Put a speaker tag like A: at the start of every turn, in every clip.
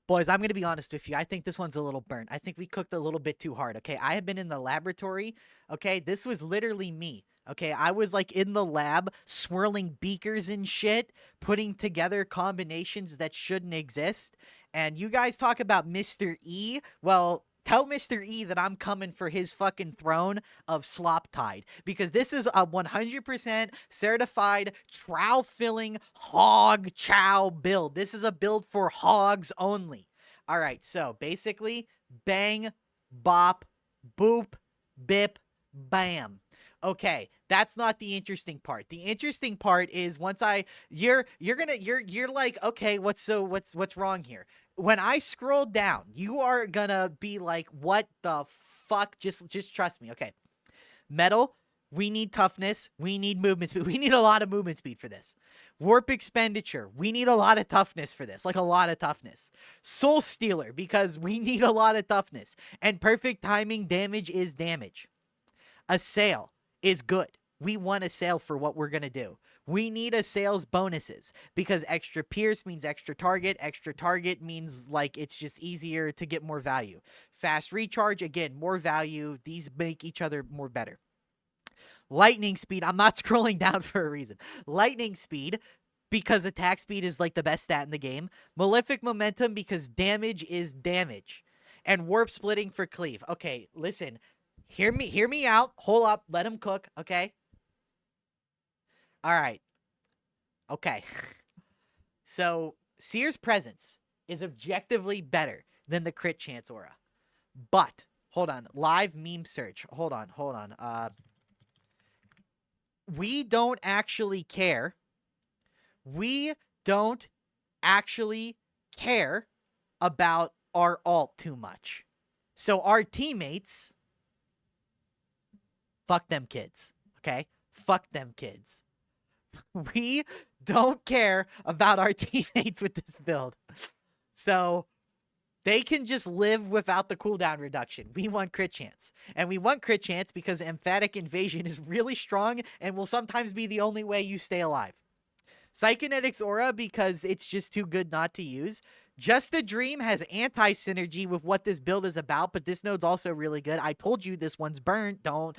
A: Boys, I'm going to be honest with you. I think this one's a little burnt. I think we cooked a little bit too hard, okay? I have been in the laboratory, okay? This was literally me, okay? I was like in the lab swirling beakers and shit, putting together combinations that shouldn't exist. And you guys talk about Mr. E. Well, tell Mr. E that I'm coming for his fucking throne of SLOPTIDE, because this is a 100% certified trow filling hog chow build. This is a build for hogs only. All right, so basically, bang, bop, boop, bip, bam. Okay, that's not the interesting part. The interesting part is once you're like, okay, what's wrong here? When I scroll down, you are gonna be like, what the fuck? Just trust me. Okay. Metal, we need toughness. We need movement speed. We need a lot of movement speed for this. Warp expenditure, we need a lot of toughness for this. Like a lot of toughness. Soul Stealer, because we need a lot of toughness. And perfect timing, damage is damage. Assail is good. We want a sale for what we're gonna do. We need a sales bonuses because extra pierce means extra target. Extra target means like it's just easier to get more value. Fast recharge, again, more value. These make each other more better. Lightning speed, I'm not scrolling down for a reason. Lightning speed, because attack speed is like the best stat in the game. Malefic momentum, because damage is damage. And warp splitting for cleave. Okay, listen. Hear me out. Hold up. Let him cook, okay? All right. Okay. So, Seer's Presence is objectively better than the crit chance aura. But, hold on. Live meme search. Hold on. We don't actually care. We don't actually care about our alt too much. So, our teammates, fuck them kids, okay? Fuck them kids. We don't care about our teammates with this build. So they can just live without the cooldown reduction. We want crit chance. And we want crit chance because emphatic invasion is really strong and will sometimes be the only way you stay alive. Psychonetics aura because it's just too good not to use. Just a Dream has anti-synergy with what this build is about, but this node's also really good. I told you this one's burnt. Don't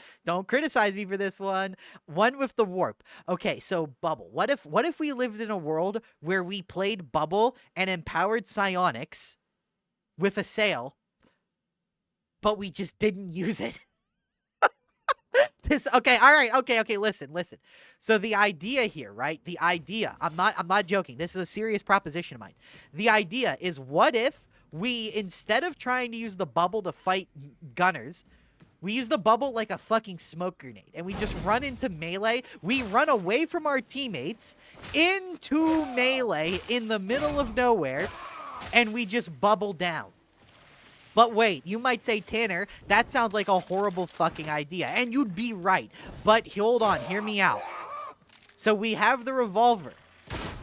A: criticize me for this one. One with the warp. Okay, so Bubble. What if we lived in a world where we played Bubble and empowered psionics with a sail, but we just didn't use it? Okay, all right, okay, listen. So the idea here, right? The idea, I'm not joking. This is a serious proposition of mine. The idea is, what if we, instead of trying to use the bubble to fight gunners, we use the bubble like a fucking smoke grenade, and we just run into melee. We run away from our teammates into melee in the middle of nowhere, and we just bubble down. But wait, you might say, Tanner, that sounds like a horrible fucking idea. And you'd be right. But hold on, hear me out. So we have the revolver.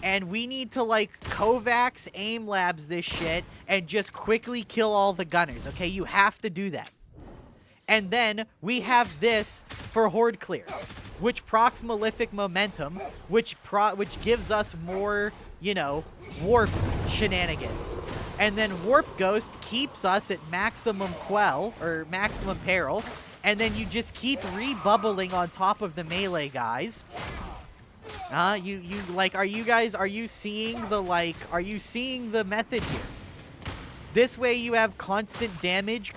A: And we need to, like, Kovacs aim labs this shit and just quickly kill all the gunners, okay? You have to do that. And then we have this for Horde Clear, which procs Malefic Momentum, which gives us more, you know, warp shenanigans. And then Warp Ghost keeps us at maximum quell, or maximum peril. And then you just keep re-bubbling on top of the melee guys. Are you seeing the method here? This way you have constant damage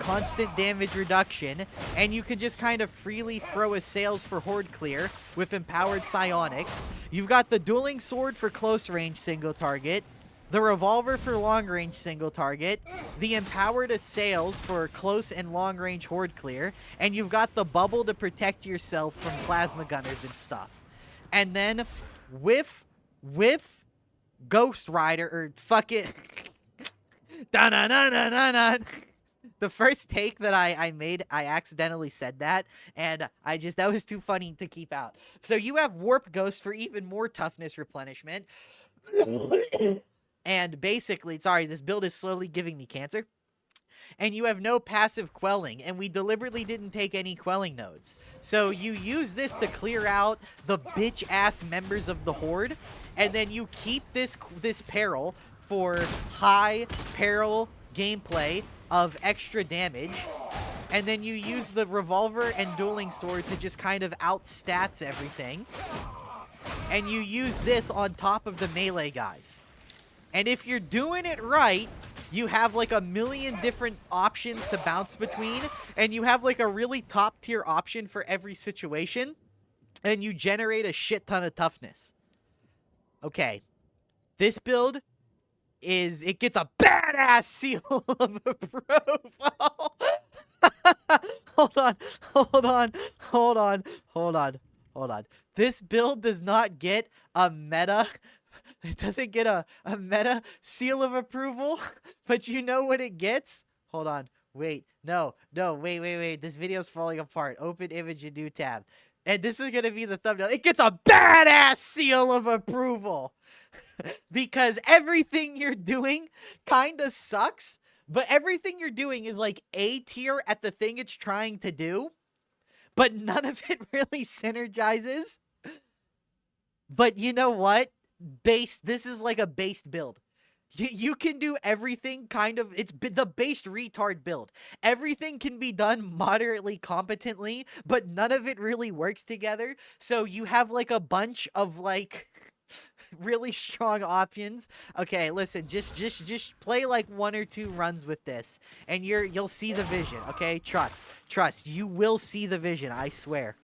A: reduction, and you can just kind of freely throw assails for Horde Clear with empowered psionics. You've got the dueling sword for close range single target, the revolver for long range single target, the empowered assails for close and long range Horde Clear, and you've got the bubble to protect yourself from plasma gunners and stuff. And then with Ghost Rider, or fuck it. The first take that I made, I accidentally said that, and that was too funny to keep out. So you have Warp Ghost for even more toughness replenishment. And basically, sorry, this build is slowly giving me cancer. And you have no passive quelling, and we deliberately didn't take any quelling nodes. So you use this to clear out the bitch-ass members of the Horde, and then you keep this peril for high peril gameplay of extra damage. And then you use the revolver and dueling sword to just kind of outstats everything. And you use this on top of the melee guys. And if you're doing it right, you have like a million different options to bounce between. And you have like a really top tier option for every situation. And you generate a shit ton of toughness. Okay. This build it gets a badass seal of approval. Hold on. This build does not get a meta. It doesn't get a meta seal of approval, but you know what it gets? Hold on. Wait. No. Wait. This video's falling apart. Open image and new tab. And this is going to be the thumbnail. It gets a badass seal of approval. Because everything you're doing kind of sucks, but everything you're doing is like A tier at the thing it's trying to do, but none of it really synergizes. But you know what? This is like a based build. You can do everything kind of, it's the based retard build. Everything can be done moderately competently, but none of it really works together. So you have like a bunch of like really strong options. Okay, listen, just play like 1 or 2 runs with this and you'll see the vision. Okay, trust, you will see the vision, I swear.